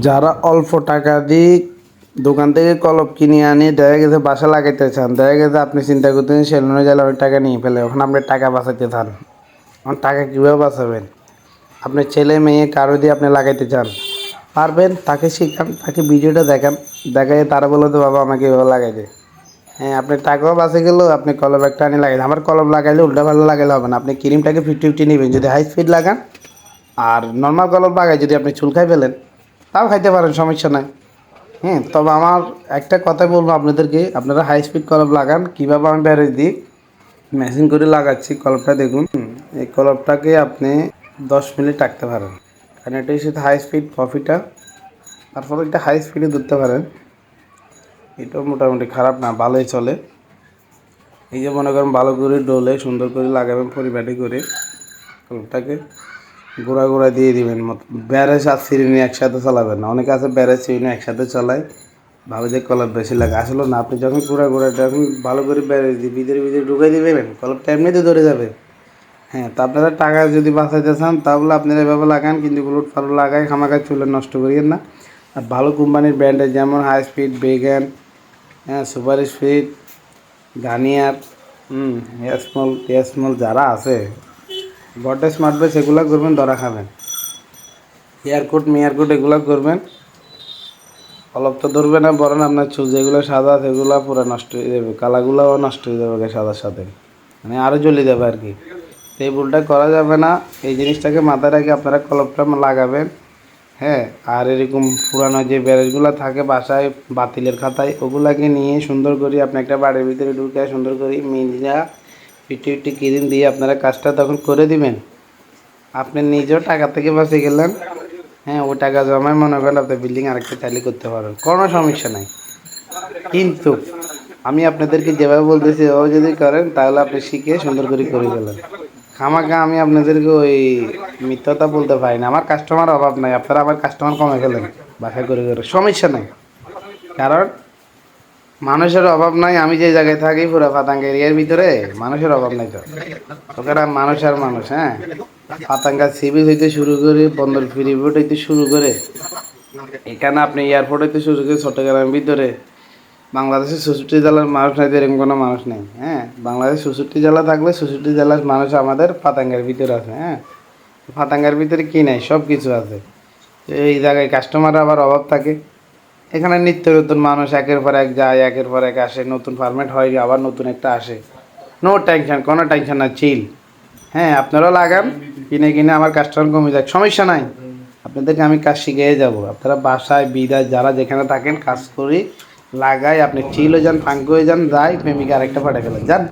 যারা অল্প টাকা দিয়ে দোকান থেকে কলম কিনে আনি দেখা গেছে বাসা লাগাইতে চান, দেখা গেছে আপনি চিন্তা করতেছেন সেলুনে গেলে অনেক টাকা নিয়ে ফেলে, ওখানে আপনি টাকা বাঁচাইতে চান। আমার টাকা কীভাবে বাঁচাবেন? আপনার ছেলে মেয়ে কারো দিয়ে আপনি লাগাইতে চান, পারবেন? তাকে শেখান, তাকে ভিডিওটা দেখান, দেখাই তারা বলে তো বাবা আমাকে এভাবে লাগাই দে। হ্যাঁ, আপনার টাকাও বাঁচে গেল, আপনি কলম একটা আনি লাগাই। আমার কলম লাগাইলে উল্টা পাল্টা লাগাইলে হবে না, আপনি ক্রিমটাকে 50-50 নেবেন। যদি হাই স্পিড লাগান আর নর্মাল কলম লাগাই যদি আপনি চুল খাই ফেলেন তাও খাইতে পারেন, সমস্যা নাই। হ্যাঁ, তবে আমার একটা কথাই বলবো আপনাদেরকে, আপনারা হাই স্পিড কলম লাগান। কীভাবে আমি ব্যারেজ দিই মেশিন করে লাগাচ্ছি কলমটা দেখুন। এই কলমটাকে আপনি 10 মিনিট রাখতে পারেন, কারণ এটা হচ্ছে হাই স্পিড কফিটা। তারপরে একটা হাই স্পিডে ধরতে পারেন, এটাও মোটামুটি খারাপ না, ভালোই চলে। এই যে মনে করেন ভালো করে ডোলে সুন্দর করে লাগাবেন পরিপাটি করে কলমটাকে, গোড়া গোড়া দিয়ে দিবেন। ব্যারেজ আর চিরুনি একসাথে চালাবেন না, অনেকে আছে ব্যারেজ চিরুনি একসাথে চালায়, ভাবে যে কলম বেশি লাগে, আসলে না। আপনি যখন গোড়া গোড়া যখন ভালো করে ব্যারেজ দিয়ে ভিতরে ভিতরে ঢুকাই দিবেন, কলমটা এমনিতে ধরে যাবে। হ্যাঁ, তো আপনারা টাকা যদি বাঁচাইতে চান তাহলে আপনারা এভাবে লাগান, কিন্তু উলট পালট লাগাই খামাখা চুলে নষ্ট করিয়েন না। আর ভালো কোম্পানির ব্র্যান্ডের যেমন হাই স্পিড, বেগান, হ্যাঁ, সুপার স্পিড, গার্নিয়ার, স্মল যারা আছে, বডে স্মার্ট বেস, এগুলো করবেন, ধরা খাবেন। এয়ারকোট মেয়ারকোট এগুলো করবেন, অলপ তো ধরবে না, বরং আপনার চুল যেগুলো সাদা সেগুলো পুরো নষ্ট হয়ে যাবে, কালাগুলোও নষ্ট হয়ে যাবে সাদার সাথে, মানে আরও জ্বলে যাবে আর কি। তো এই ভুলটা করা যাবে না, এই জিনিসটাকে মাথায় রেখে আপনারা কলপটা লাগাবেন। হ্যাঁ, আর এরকম পুরানো যে ব্যারেজগুলো থাকে বাসায় বাতিলের খাতায়, ওগুলাকে নিয়ে সুন্দর করে আপনি একটা বাড়ির ভিতরে ঢুকে সুন্দর করে মিঞ্জা ফিটি ফিটি ক্রিম দিয়ে আপনারা কাজটা তখন করে দিবেন। আপনি নিজেও টাকা থেকে বাঁচে গেলেন। হ্যাঁ, ওই টাকা জমায় মনে করেন আপনি বিল্ডিং আরেকটা চাইলে করতে পারেন, কোনো সমস্যা নাই। কিন্তু আমি আপনাদেরকে যেভাবে বলতেছি ওভাবে যদি করেন তাহলে আপনি শিখে সুন্দর করে গেলেন। খামাখা আমি আপনাদেরকে ওই মিথ্যতা বলতে পারি না, আমার কাস্টমার অভাব নাই, আপনারা আমার কাস্টমার কমে ফেলেন বাসা করে সমস্যা নাই। কারণ মানুষের অভাব নাই, আমি যে জায়গায় থাকি পুরো পাতাঙ্গা এরিয়ার ভিতরে মানুষের অভাব নাই। তো ওখানে মানুষ আর মানুষ। হ্যাঁ, পাতাঙ্গা সি বিচ হইতে শুরু করে বন্দর ফেরিবোট হইতে শুরু করে এখানে আপনি এয়ারপোর্ট হইতে শুরু করে চট্টগ্রামের ভিতরে বাংলাদেশের 64 জেলার মানুষ নাই, এরকম কোনো মানুষ নেই। হ্যাঁ, বাংলাদেশ 64 জেলা থাকলে 64 জেলার মানুষ আমাদের পাতাঙ্গার ভিতরে আছে। হ্যাঁ, পাতাঙ্গার ভিতরে কী নাই, সব কিছু আছে। এই জায়গায় কাস্টমার আবার অভাব থাকে। এখানে নিত্য নতুন মানুষ একের পর এক যায়, একের পর এক আসে, নতুন ফার্মেট হয়, আবার নতুন একটা আসে। নো টেনশন, কোনো টেনশন না, চিল। হ্যাঁ, আপনারাও লাগান, কিনে কিনে আমার কাস্টমার কমে যাক, সমস্যা নাই। আপনাদেরকে আমি কাজ শিখিয়ে যাব, আপনারা বাসায় বিদায় যারা যেখানে থাকেন কাজ করি লাগাই, আপনি চিল হয়ে যান, ফাঙ্ক হয়ে যান, যাই প্রেমিকা আরেকটা পাঠিয়ে ফেলেন, যান।